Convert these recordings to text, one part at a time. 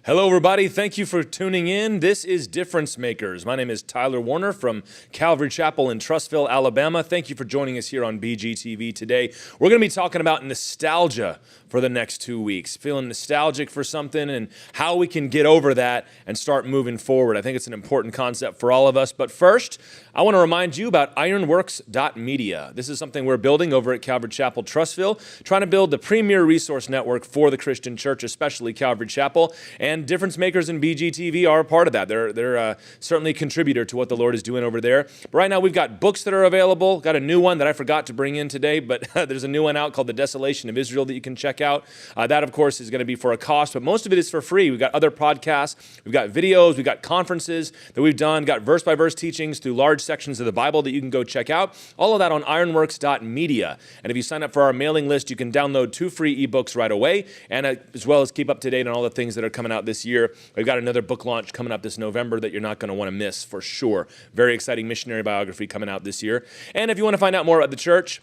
Hello, everybody. Thank you for tuning in. This is Difference Makers. My name is Tyler Warner from Calvary Chapel in Trussville, Alabama. Thank you for joining us here on BGTV today. We're going to be talking about nostalgia for the next 2 weeks, feeling nostalgic for something and how we can get over that and start moving forward. I think it's an important concept for all of us. But first, I want to remind you about ironworks.media. This is something we're building over at Calvary Chapel, Trussville, trying to build the premier resource network for the Christian church, especially Calvary Chapel. And Difference Makers and BGTV are a part of that. They're certainly a contributor to what the Lord is doing over there. But right now, we've got books that are available. Got a new one that I forgot to bring in today, but there's a new one out called The Desolation of Israel that you can check out. That, of course, is going to be for a cost, but most of it is for free. We've got other podcasts. We've got videos. We've got conferences that we've done. Got verse-by-verse teachings through large sections of the Bible that you can go check out. All of that on ironworks.media. And if you sign up for our mailing list, you can download 2 free ebooks right away, and as well as keep up to date on all the things that are coming out this year. We've got another book launch coming up this November that you're not going to want to miss for sure. Very exciting missionary biography coming out this year. And if you want to find out more about the church,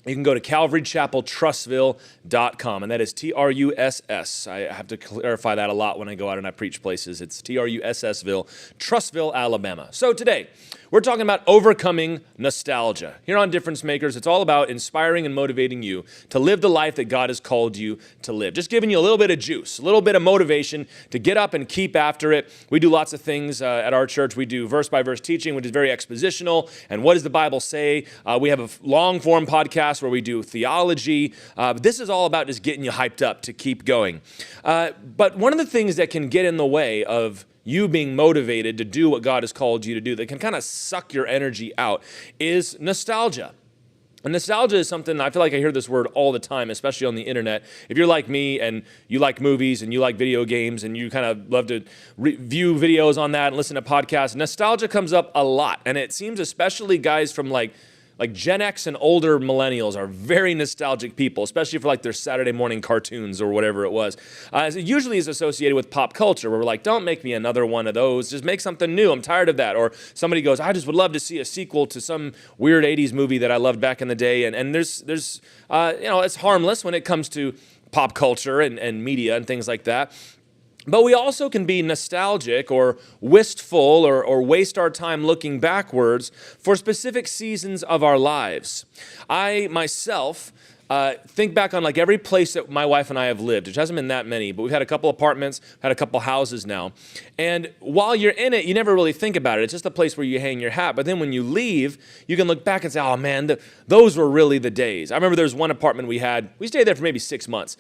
you can go to calvarychapeltrussville.com, and that is Truss. I have to clarify that a lot when I go out and I preach places. It's Trussville, Trussville, Alabama. So today, we're talking about overcoming nostalgia. Here on Difference Makers, it's all about inspiring and motivating you to live the life that God has called you to live. Just giving you a little bit of juice, a little bit of motivation to get up and keep after it. We do lots of things at our church. We do verse-by-verse teaching, which is very expositional, and what does the Bible say? We have a long-form podcast where we do theology. This is all about just getting you hyped up to keep going. But one of the things that can get in the way of you being motivated to do what God has called you to do, that can kind of suck your energy out, is nostalgia. And nostalgia is something, I feel like I hear this word all the time, especially on the internet. If you're like me and you like movies and you like video games and you kind of love to view videos on that and listen to podcasts, nostalgia comes up a lot. And it seems especially guys from like Gen X and older millennials are very nostalgic people, especially for like their Saturday morning cartoons or whatever it was. It usually is associated with pop culture, where we're like, don't make me another one of those. Just make something new. I'm tired of that. Or somebody goes, I just would love to see a sequel to some weird 80s movie that I loved back in the day. And there's it's harmless when it comes to pop culture and media and things like that. But we also can be nostalgic or wistful or waste our time looking backwards for specific seasons of our lives. I myself think back on like every place that my wife and I have lived, which hasn't been that many, but we've had a couple apartments, had a couple houses now. And while you're in it, you never really think about it. It's just a place where you hang your hat. But then when you leave, you can look back and say, oh man, those were really the days. I remember there was one apartment we stayed there for maybe 6 months.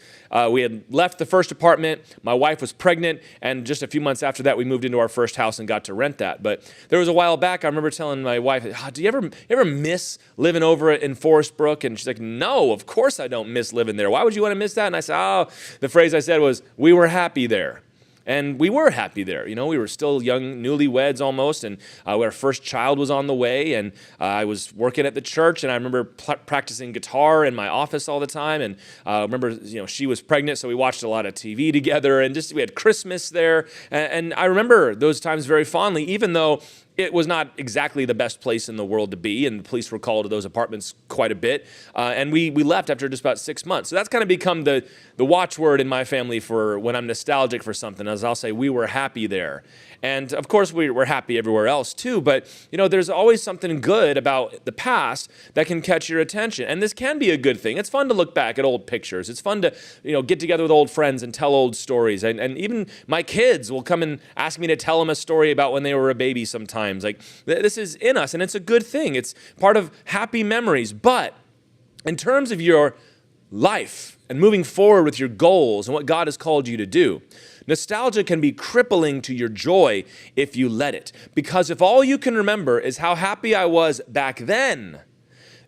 We had left the first apartment, my wife was pregnant, and just a few months after that, we moved into our first house and got to rent that. But there was a while back, I remember telling my wife, do you ever miss living over in Forest Brook? And she's like, no, of course I don't miss living there. Why would you want to miss that? And I said, the phrase I said was, we were happy there. And we were happy there. You know, we were still young, newlyweds almost, and our first child was on the way, and I was working at the church, and I remember practicing guitar in my office all the time, and I remember, she was pregnant, so we watched a lot of TV together, and we had Christmas there, and I remember those times very fondly, even though it was not exactly the best place in the world to be, and the police were called to those apartments quite a bit, and we left after just about 6 months. So that's kind of become the watchword in my family for when I'm nostalgic for something, as I'll say, we were happy there. And of course, we're happy everywhere else too, but there's always something good about the past that can catch your attention. And this can be a good thing. It's fun to look back at old pictures. It's fun to get together with old friends and tell old stories. And even my kids will come and ask me to tell them a story about when they were a baby sometimes. Like, this is in us, and it's a good thing. It's part of happy memories. But in terms of your life and moving forward with your goals and what God has called you to do, nostalgia can be crippling to your joy if you let it. Because if all you can remember is how happy I was back then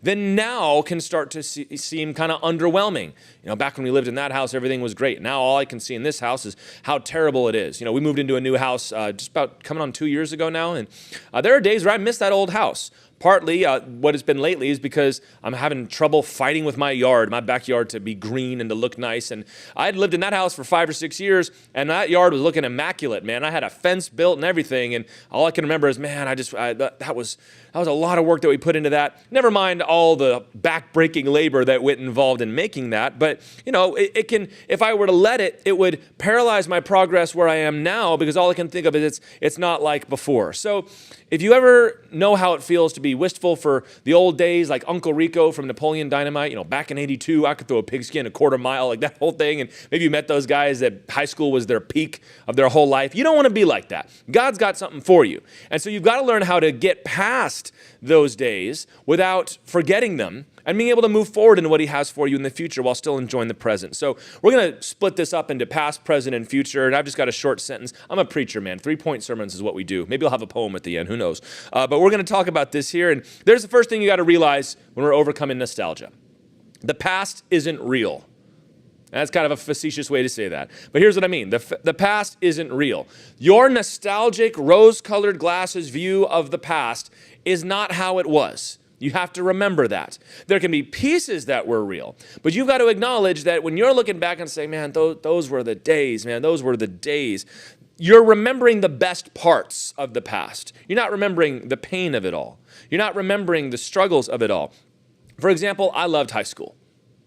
now can start to seem kind of underwhelming. Back when we lived in that house, everything was great. Now all I can see in this house is how terrible it is. We moved into a new house just about coming on 2 years ago now, and there are days where I miss that old house. partly what it's been lately is because I'm having trouble fighting with my backyard to be green and to look nice. And I had lived in that house for 5 or 6 years, and that yard was looking immaculate, man. I had a fence built and everything, and all I can remember is, man, that was a lot of work that we put into that. Never mind all the back-breaking labor that went involved in making that. But, it can, if I were to let it would paralyze my progress where I am now, because all I can think of is it's not like before. So if you ever know how it feels to be wistful for the old days, like Uncle Rico from Napoleon Dynamite, back in '82, I could throw a pigskin a quarter mile, like that whole thing. And maybe you met those guys that high school was their peak of their whole life. You don't want to be like that. God's got something for you. And so you've got to learn how to get past those days without forgetting them and being able to move forward into what he has for you in the future while still enjoying the present. So we're going to split this up into past, present, and future, and I've just got a short sentence. I'm a preacher, man. 3-point sermons is what we do. Maybe I'll have a poem at the end. Who knows? But we're going to talk about this here, and there's the first thing you got to realize when we're overcoming nostalgia. The past isn't real. That's kind of a facetious way to say that. But here's what I mean. The past isn't real. Your nostalgic, rose-colored glasses view of the past is not how it was. You have to remember that. There can be pieces that were real, but you've got to acknowledge that when you're looking back and saying, man, those were the days, man, those were the days, you're remembering the best parts of the past. You're not remembering the pain of it all. You're not remembering the struggles of it all. For example, I loved high school.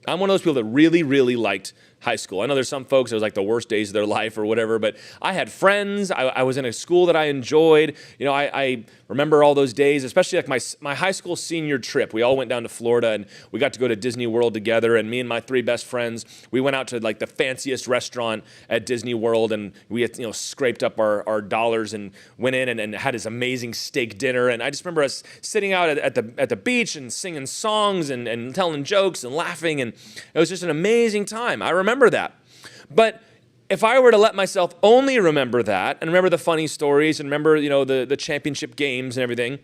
I'm one of those people that really, really liked high school. I know there's some folks, it was like the worst days of their life or whatever, but I had friends. I was in a school that I enjoyed. I remember all those days, especially like my high school senior trip. We all went down to Florida and we got to go to Disney World together, and me and my 3 best friends, we went out to like the fanciest restaurant at Disney World, and we had, scraped up our dollars and went in and had this amazing steak dinner. And I just remember us sitting out at the beach and singing songs and telling jokes and laughing, and it was just an amazing time. I remember that. But if I were to let myself only remember that and remember the funny stories and remember, the championship games and everything,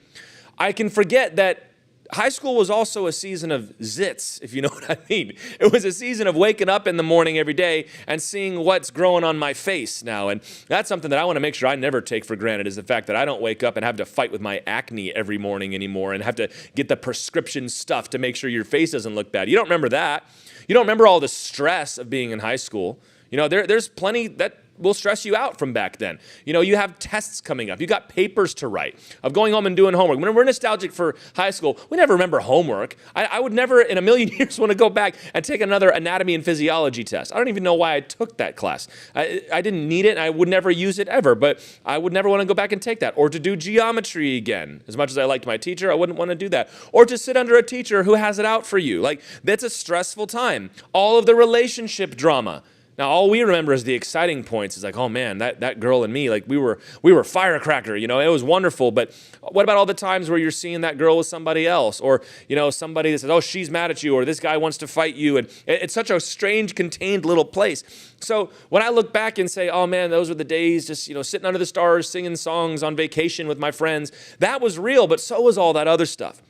I can forget that high school was also a season of zits, if you know what I mean. It was a season of waking up in the morning every day and seeing what's growing on my face now. And that's something that I want to make sure I never take for granted, is the fact that I don't wake up and have to fight with my acne every morning anymore and have to get the prescription stuff to make sure your face doesn't look bad. You don't remember that. You don't remember all the stress of being in high school. There's plenty that will stress you out from back then. You have tests coming up. You got papers to write, of going home and doing homework. When we're nostalgic for high school, we never remember homework. I would never in a million years want to go back and take another anatomy and physiology test. I don't even know why I took that class. I didn't need it, and I would never use it ever, but I would never want to go back and take that. Or to do geometry again. As much as I liked my teacher, I wouldn't want to do that. Or to sit under a teacher who has it out for you. Like, that's a stressful time. All of the relationship drama. Now, all we remember is the exciting points. It's like, oh man, that girl and me, like we were firecracker, it was wonderful. But what about all the times where you're seeing that girl with somebody else, or somebody that says, oh, she's mad at you, or this guy wants to fight you, and it's such a strange, contained little place. So when I look back and say, oh man, those were the days, just sitting under the stars, singing songs on vacation with my friends, that was real, but so was all that other stuff.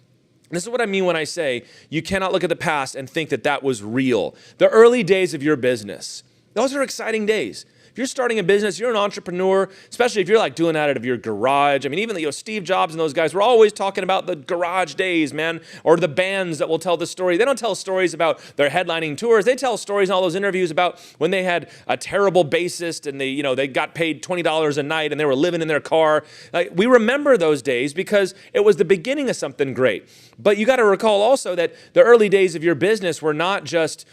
This is what I mean when I say you cannot look at the past and think that was real. The early days of your business, those are exciting days. If you're starting a business, you're an entrepreneur, especially if you're like doing that out of your garage. I mean, even Steve Jobs and those guys were always talking about the garage days, man, or the bands that will tell the story. They don't tell stories about their headlining tours. They tell stories in all those interviews about when they had a terrible bassist and they got paid $20 a night and they were living in their car. Like, we remember those days because it was the beginning of something great. But you got to recall also that the early days of your business were not just,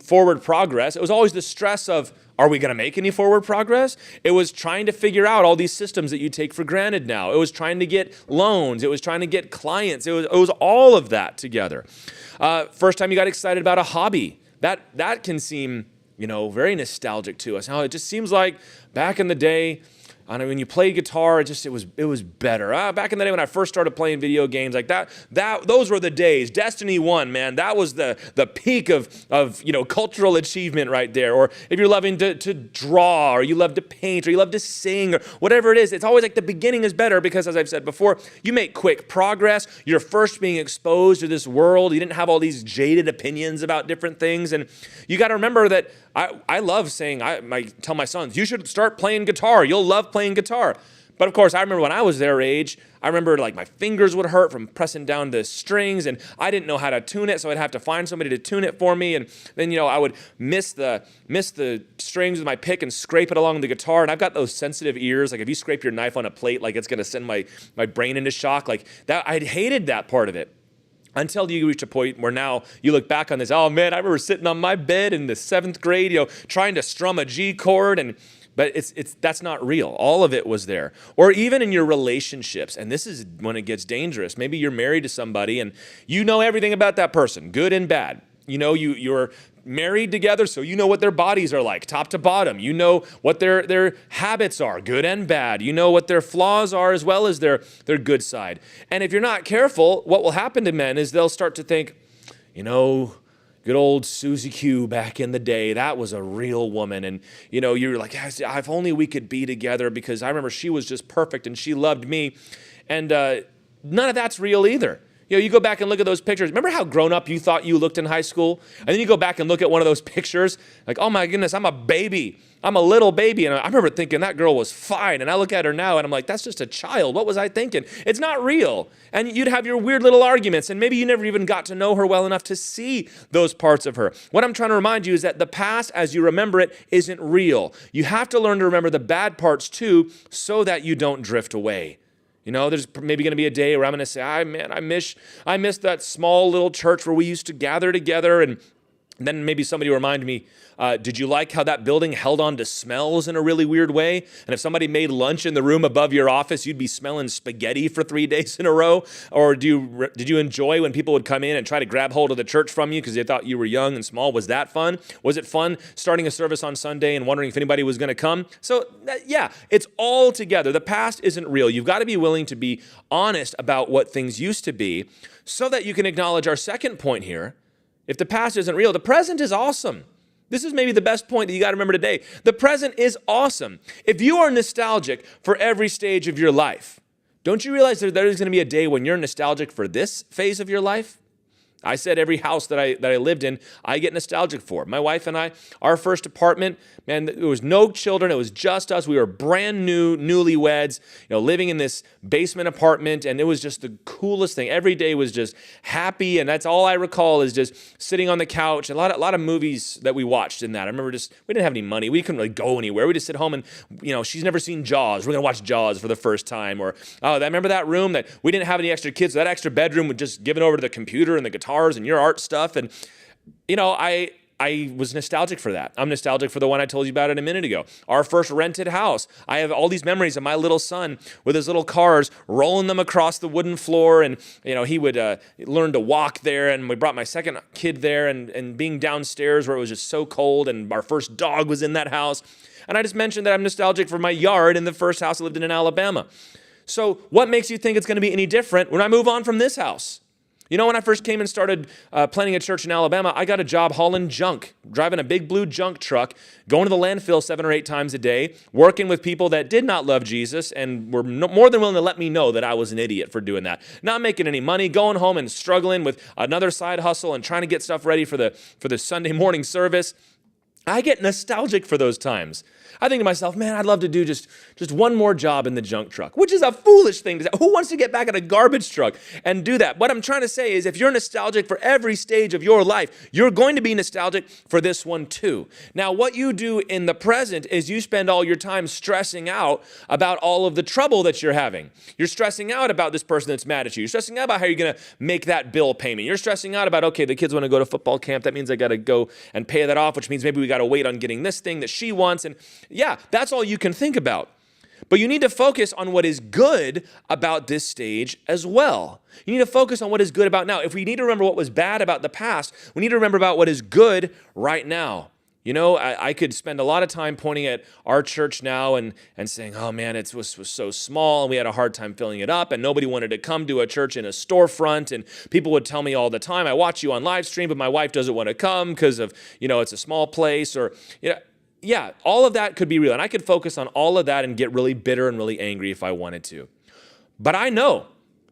forward progress. It was always the stress of, are we going to make any forward progress? It was trying to figure out all these systems that you take for granted now. It was trying to get loans. It was trying to get clients. It was all of that together. First time you got excited about a hobby, that can seem, very nostalgic to us. Now, it just seems like back in the day, when you played guitar, it was better. Back in the day when I first started playing video games like that, those were the days. Destiny 1, man, that was the peak of cultural achievement right there. Or if you're loving to draw, or you love to paint, or you love to sing, or whatever it is, it's always like the beginning is better because, as I've said before, you make quick progress. You're first being exposed to this world. You didn't have all these jaded opinions about different things, and you got to remember that I love saying, I tell my sons, you should start playing guitar. You'll love playing guitar. But of course, I remember when I was their age, I remember like my fingers would hurt from pressing down the strings, and I didn't know how to tune it, so I'd have to find somebody to tune it for me. And then, I would miss the strings with my pick and scrape it along the guitar. And I've got those sensitive ears. Like if you scrape your knife on a plate, like it's going to send my brain into shock. Like that, I hated that part of it. Until you reach a point where now you look back on this, oh man, I remember sitting on my bed in the 7th grade, trying to strum a G chord, but that's not real. All of it was there. Or even in your relationships, and this is when it gets dangerous. Maybe you're married to somebody and you know everything about that person, good and bad. You're married together, so you know what their bodies are like, top to bottom. You know what their habits are, good and bad. You know what their flaws are as well as their good side. And if you're not careful, what will happen to men is they'll start to think, good old Susie Q back in the day, that was a real woman. And, you're like, if only we could be together because I remember she was just perfect and she loved me. And none of that's real either. You go back and look at those pictures. Remember how grown up you thought you looked in high school? And then you go back and look at one of those pictures, like, oh my goodness, I'm a baby. I'm a little baby. And I remember thinking that girl was fine. And I look at her now and I'm like, that's just a child. What was I thinking? It's not real. And you'd have your weird little arguments. And maybe you never even got to know her well enough to see those parts of her. What I'm trying to remind you is that the past, as you remember it, isn't real. You have to learn to remember the bad parts too, so that you don't drift away. There's maybe going to be a day where I'm going to say, I miss that small little church where we used to gather together. And then maybe somebody will remind me, did you like how that building held on to smells in a really weird way? And if somebody made lunch in the room above your office, you'd be smelling spaghetti for 3 days in a row? Or did you enjoy when people would come in and try to grab hold of the church from you because they thought you were young and small? Was that fun? Was it fun starting a service on Sunday and wondering if anybody was going to come? So yeah, it's all together. The past isn't real. You've got to be willing to be honest about what things used to be so that you can acknowledge our second point here. If the past isn't real, the present is awesome. This is maybe the best point that you got to remember today. The present is awesome. If you are nostalgic for every stage of your life, don't you realize that there's going to be a day when you're nostalgic for this phase of your life? I said every house that I lived in, I get nostalgic for. My wife and I, our first apartment, man, there was no children. It was just us. We were brand new, newlyweds, living in this basement apartment, and it was just the coolest thing. Every day was just happy, and that's all I recall is just sitting on the couch. A lot of movies that we watched in that. I remember we didn't have any money. We couldn't really go anywhere. We just sit home and, she's never seen Jaws. We're going to watch Jaws for the first time. Or, I remember that room that we didn't have any extra kids, so that extra bedroom was just given over to the computer and the guitar and your art stuff. And, I was nostalgic for that. I'm nostalgic for the one I told you about a minute ago. Our first rented house. I have all these memories of my little son with his little cars, rolling them across the wooden floor. And, he would learn to walk there. And we brought my second kid there and being downstairs where it was just so cold. And our first dog was in that house. And I just mentioned that I'm nostalgic for my yard in the first house I lived in Alabama. So what makes you think it's going to be any different when I move on from this house? When I first came and started planning a church in Alabama, I got a job hauling junk, driving a big blue junk truck, going to the landfill 7 or 8 times a day, working with people that did not love Jesus and were more than willing to let me know that I was an idiot for doing that. Not making any money, going home and struggling with another side hustle and trying to get stuff ready for the Sunday morning service. I get nostalgic for those times. I think to myself, man, I'd love to do just one more job in the junk truck, which is a foolish thing to say. Who wants to get back in a garbage truck and do that? What I'm trying to say is if you're nostalgic for every stage of your life, you're going to be nostalgic for this one too. Now, what you do in the present is you spend all your time stressing out about all of the trouble that you're having. You're stressing out about this person that's mad at you. You're stressing out about how you're going to make that bill payment. You're stressing out about, okay, the kids want to go to football camp. That means I got to go and pay that off, which means maybe we got to wait on getting this thing that she wants. And yeah, that's all you can think about. But you need to focus on what is good about this stage as well. You need to focus on what is good about now. If we need to remember what was bad about the past, we need to remember about what is good right now. I could spend a lot of time pointing at our church now and saying, oh man, it was so small and we had a hard time filling it up and nobody wanted to come to a church in a storefront, and people would tell me all the time, I watch you on live stream, but my wife doesn't want to come because of, it's a small place, or, yeah, all of that could be real. And I could focus on all of that and get really bitter and really angry if I wanted to. But I know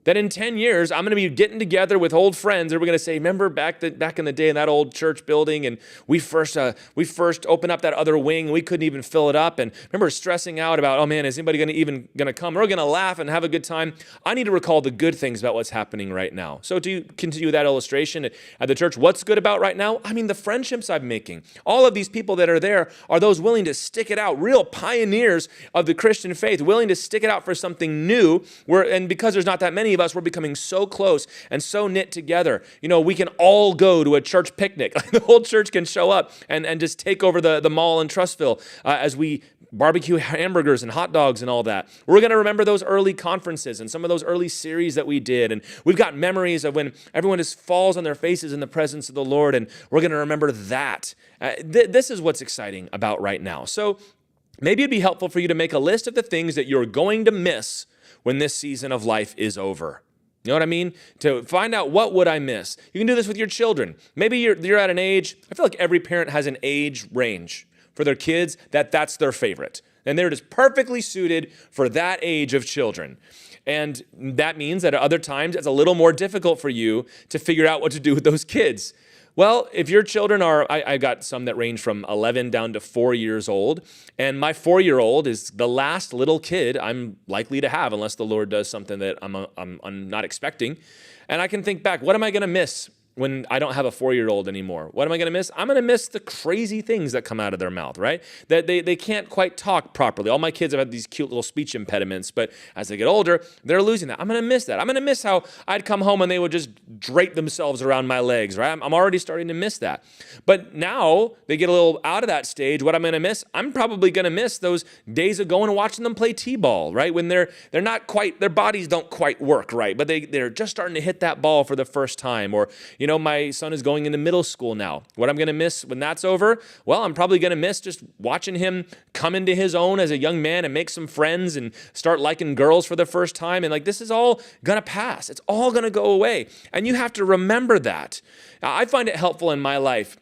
That in 10 years, I'm going to be getting together with old friends and we're going to say, remember back in the day in that old church building and we first opened up that other wing and we couldn't even fill it up. And remember stressing out about, oh man, is anybody going to come? We're going to laugh and have a good time. I need to recall the good things about what's happening right now. So to continue that illustration at the church, what's good about right now? I mean, the friendships I'm making. All of these people that are there are those willing to stick it out, real pioneers of the Christian faith, willing to stick it out for something new. And because there's not that many of us, we're becoming so close and so knit together. We can all go to a church picnic. The whole church can show up and just take over the mall in Trussville as we barbecue hamburgers and hot dogs and all that. We're going to remember those early conferences and some of those early series that we did. And we've got memories of when everyone just falls on their faces in the presence of the Lord. And we're going to remember that. This is what's exciting about right now. So maybe it'd be helpful for you to make a list of the things that you're going to miss when this season of life is over. You know what I mean? To find out what would I miss. You can do this with your children. Maybe you're at an age, I feel like every parent has an age range for their kids that's their favorite. And they're just perfectly suited for that age of children. And that means that at other times it's a little more difficult for you to figure out what to do with those kids. Well, if your children are, I got some that range from 11 down to 4 years old, and my 4-year-old is the last little kid I'm likely to have unless the Lord does something that I'm not expecting. And I can think back, what am I going to miss when I don't have a 4-year-old anymore? What am I going to miss? I'm going to miss the crazy things that come out of their mouth, right? That they can't quite talk properly. All my kids have had these cute little speech impediments, but as they get older, they're losing that. I'm going to miss that. I'm going to miss how I'd come home and they would just drape themselves around my legs, right? I'm already starting to miss that. But now they get a little out of that stage. What I'm going to miss? I'm probably going to miss those days of going and watching them play t-ball, right? When they're not quite, their bodies don't quite work right, but they're just starting to hit that ball for the first time. Or, my son is going into middle school now. What I'm going to miss when that's over? Well, I'm probably going to miss just watching him come into his own as a young man and make some friends and start liking girls for the first time. And this is all going to pass. It's all going to go away. And you have to remember that. I find it helpful in my life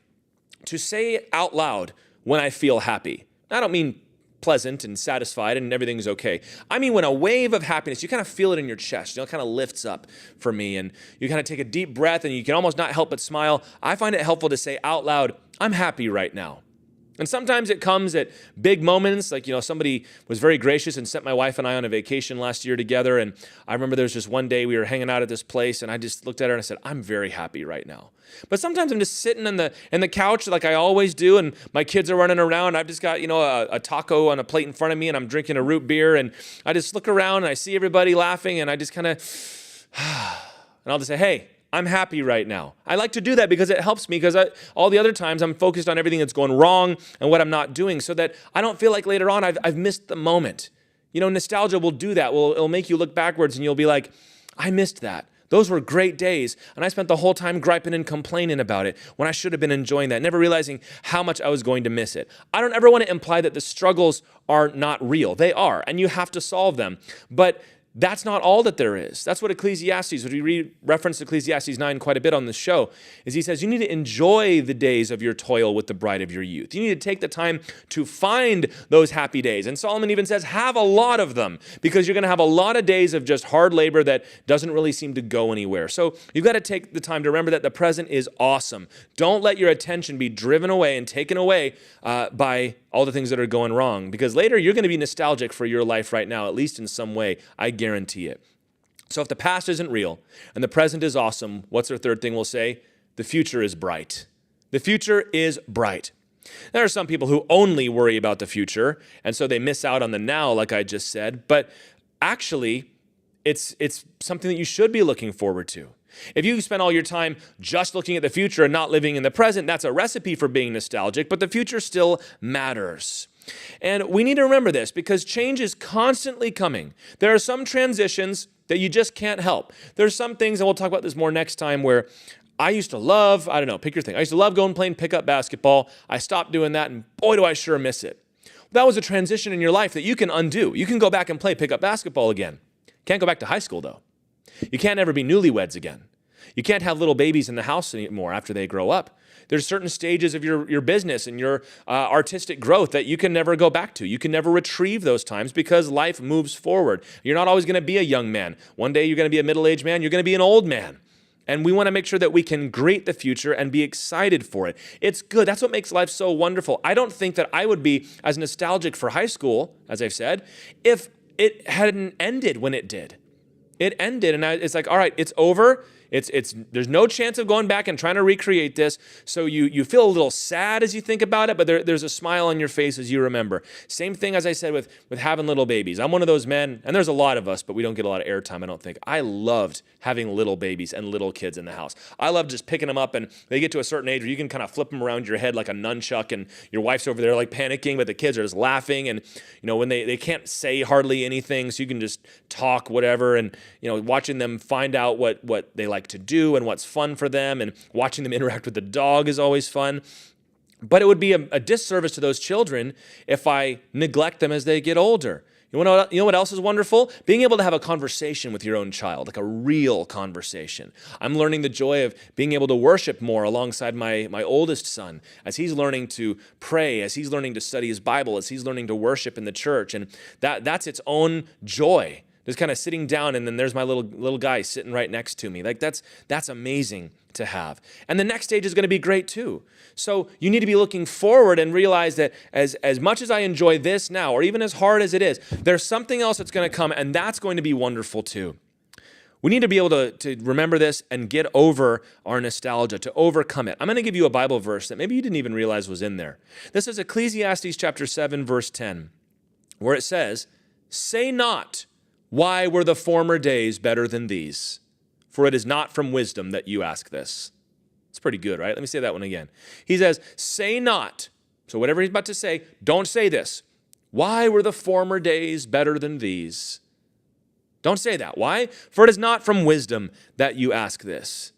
to say out loud when I feel happy. I don't mean pleasant and satisfied and everything's okay. I mean, when a wave of happiness, you kind of feel it in your chest, it kind of lifts up for me and you kind of take a deep breath and you can almost not help but smile. I find it helpful to say out loud, I'm happy right now. And sometimes it comes at big moments, like, somebody was very gracious and sent my wife and I on a vacation last year together. And I remember there was just one day we were hanging out at this place and I just looked at her and I said, I'm very happy right now. But sometimes I'm just sitting in the couch like I always do and my kids are running around. I've just got, a taco on a plate in front of me and I'm drinking a root beer and I just look around and I see everybody laughing and I just kind of, and I'll just say, hey, I'm happy right now. I like to do that because it helps me because all the other times I'm focused on everything that's going wrong and what I'm not doing so that I don't feel like later on I've missed the moment. Nostalgia will do that. It'll make you look backwards and you'll be like, I missed that. Those were great days. And I spent the whole time griping and complaining about it when I should have been enjoying that, never realizing how much I was going to miss it. I don't ever want to imply that the struggles are not real. They are, and you have to solve them. But that's not all that there is. That's what Ecclesiastes, which we reference Ecclesiastes 9 quite a bit on this show, is he says you need to enjoy the days of your toil with the bride of your youth. You need to take the time to find those happy days. And Solomon even says have a lot of them because you're going to have a lot of days of just hard labor that doesn't really seem to go anywhere. So you've got to take the time to remember that the present is awesome. Don't let your attention be driven away and taken away by all the things that are going wrong, because later you're going to be nostalgic for your life right now, at least in some way. I guarantee it. So if the past isn't real and the present is awesome, what's our third thing we'll say? The future is bright. The future is bright. There are some people who only worry about the future, and so they miss out on the now, like I just said, but actually, it's something that you should be looking forward to. If you spend all your time just looking at the future and not living in the present, that's a recipe for being nostalgic, but the future still matters. And we need to remember this because change is constantly coming. There are some transitions that you just can't help. There's some things, and we'll talk about this more next time, where I used to love, pick your thing. I used to love going playing pickup basketball. I stopped doing that, and boy, do I sure miss it. That was a transition in your life that you can undo. You can go back and play pickup basketball again. Can't go back to high school, though. You can't ever be newlyweds again. You can't have little babies in the house anymore after they grow up. There's certain stages of your business and your artistic growth that you can never go back to. You can never retrieve those times because life moves forward. You're not always going to be a young man. One day you're going to be a middle-aged man. You're going to be an old man. And we want to make sure that we can greet the future and be excited for it. It's good. That's what makes life so wonderful. I don't think that I would be as nostalgic for high school, as I've said, if it hadn't ended when it did. It ended, and it's like, all right, it's over. There's no chance of going back and trying to recreate this. So you feel a little sad as you think about it, but there's a smile on your face as you remember. Same thing as I said with having little babies. I'm one of those men, and there's a lot of us, but we don't get a lot of airtime, I don't think. I loved having little babies and little kids in the house. I love just picking them up, and they get to a certain age where you can kind of flip them around your head like a nunchuck, and your wife's over there like panicking, but the kids are just laughing, and when they can't say hardly anything, so you can just talk whatever, and watching them find out what they like to do and what's fun for them, and watching them interact with the dog is always fun. But it would be a disservice to those children if I neglect them as they get older. You know what else is wonderful? Being able to have a conversation with your own child, like a real conversation. I'm learning the joy of being able to worship more alongside my oldest son as he's learning to pray, as he's learning to study his Bible, as he's learning to worship in the church. And that's its own joy. Just kind of sitting down, and then there's my little guy sitting right next to me. Like that's amazing to have. And the next stage is going to be great too. So you need to be looking forward and realize that as much as I enjoy this now, or even as hard as it is, there's something else that's going to come, and that's going to be wonderful too. We need to be able to remember this and get over our nostalgia, to overcome it. I'm going to give you a Bible verse that maybe you didn't even realize was in there. This is Ecclesiastes chapter 7, verse 10, where it says, "Say not, why were the former days better than these? For it is not from wisdom that you ask this." It's pretty good, right? Let me say that one again. He says, say not. So whatever he's about to say, don't say this. Why were the former days better than these? Don't say that. Why? For it is not from wisdom that you ask this.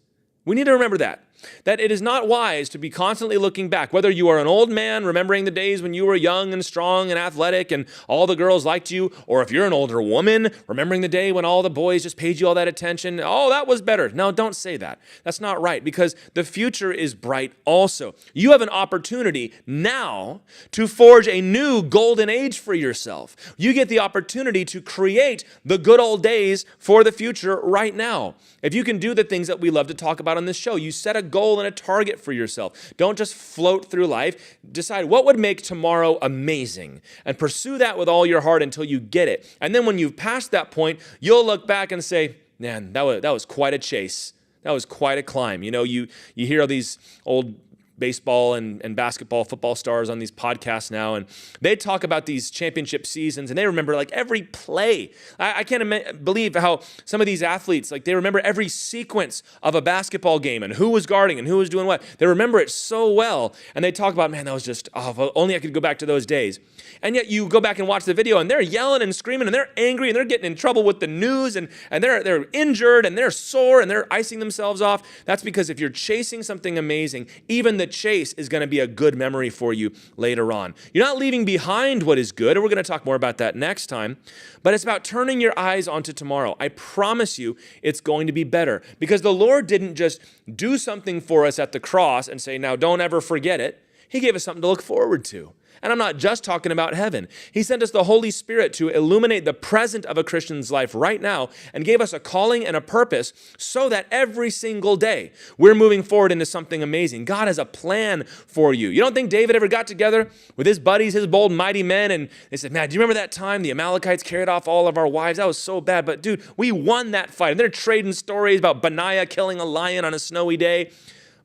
We need to remember that it is not wise to be constantly looking back, whether you are an old man remembering the days when you were young and strong and athletic and all the girls liked you, or if you're an older woman remembering the day when all the boys just paid you all that attention. Oh, that was better. No, don't say that. That's not right, because the future is bright also. You have an opportunity now to forge a new golden age for yourself. You get the opportunity to create the good old days for the future right now. If you can do the things that we love to talk about on this show, you set a goal and a target for yourself. Don't just float through life. Decide what would make tomorrow amazing and pursue that with all your heart until you get it. And then when you've passed that point, you'll look back and say, man, that was quite a chase. That was quite a climb. You hear all these old baseball and basketball, football stars on these podcasts now, and they talk about these championship seasons, and they remember like every play. I can't believe how some of these athletes, like they remember every sequence of a basketball game and who was guarding and who was doing what. They remember it so well, and they talk about, man, that was just, if only I could go back to those days. And yet you go back and watch the video, and they're yelling and screaming, and they're angry, and they're getting in trouble with the news, and they're injured, and they're sore, and they're icing themselves off. That's because if you're chasing something amazing, even the chase is going to be a good memory for you later on. You're not leaving behind what is good, and we're going to talk more about that next time, but it's about turning your eyes onto tomorrow. I promise you it's going to be better, because the Lord didn't just do something for us at the cross and say, now don't ever forget it. He gave us something to look forward to. And I'm not just talking about heaven. He sent us the Holy Spirit to illuminate the present of a Christian's life right now and gave us a calling and a purpose so that every single day we're moving forward into something amazing. God has a plan for you. You don't think David ever got together with his buddies, his bold, mighty men, and they said, man, do you remember that time the Amalekites carried off all of our wives? That was so bad. But dude, we won that fight. And they're trading stories about Benaiah killing a lion on a snowy day.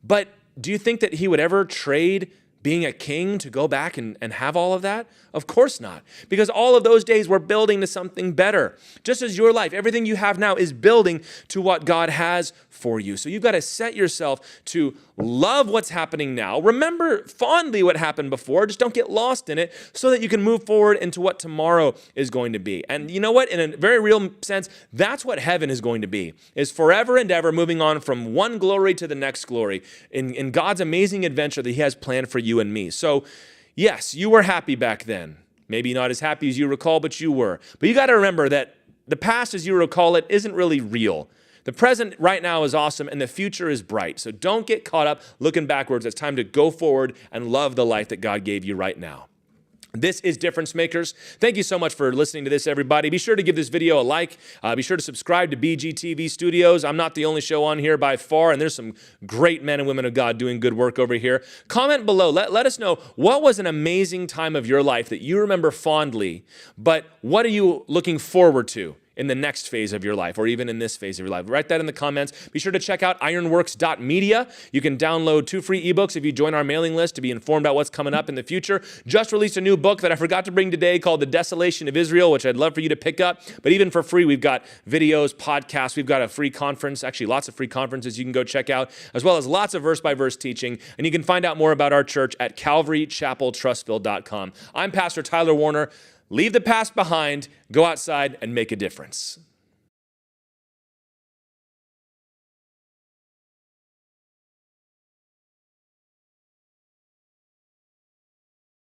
But do you think that he would ever trade being a king to go back and have all of that? Of course not. Because all of those days were building to something better. Just as your life, everything you have now is building to what God has for you. So you've got to set yourself to love what's happening now. Remember fondly what happened before. Just don't get lost in it so that you can move forward into what tomorrow is going to be. And you know what? In a very real sense, that's what heaven is going to be, is forever and ever moving on from one glory to the next glory in God's amazing adventure that he has planned for you and me. So yes, you were happy back then. Maybe not as happy as you recall, but you were. But you got to remember that the past, as you recall it, isn't really real. The present right now is awesome, and the future is bright. So don't get caught up looking backwards. It's time to go forward and love the life that God gave you right now. This is Difference Makers. Thank you so much for listening to this, everybody. Be sure to give this video a like. Be sure to subscribe to BGTV Studios. I'm not the only show on here by far, and there's some great men and women of God doing good work over here. Comment below. Let us know what was an amazing time of your life that you remember fondly, but what are you looking forward to in the next phase of your life, or even in this phase of your life? Write that in the comments. Be sure to check out ironworks.media. You can download 2 free ebooks if you join our mailing list to be informed about what's coming up in the future. Just released a new book that I forgot to bring today called The Desolation of Israel, which I'd love for you to pick up. But even for free, we've got videos, podcasts. We've got a free conference, actually lots of free conferences you can go check out, as well as lots of verse-by-verse teaching. And you can find out more about our church at calvarychapeltrustville.com. I'm Pastor Tyler Warner. Leave the past behind, go outside and make a difference.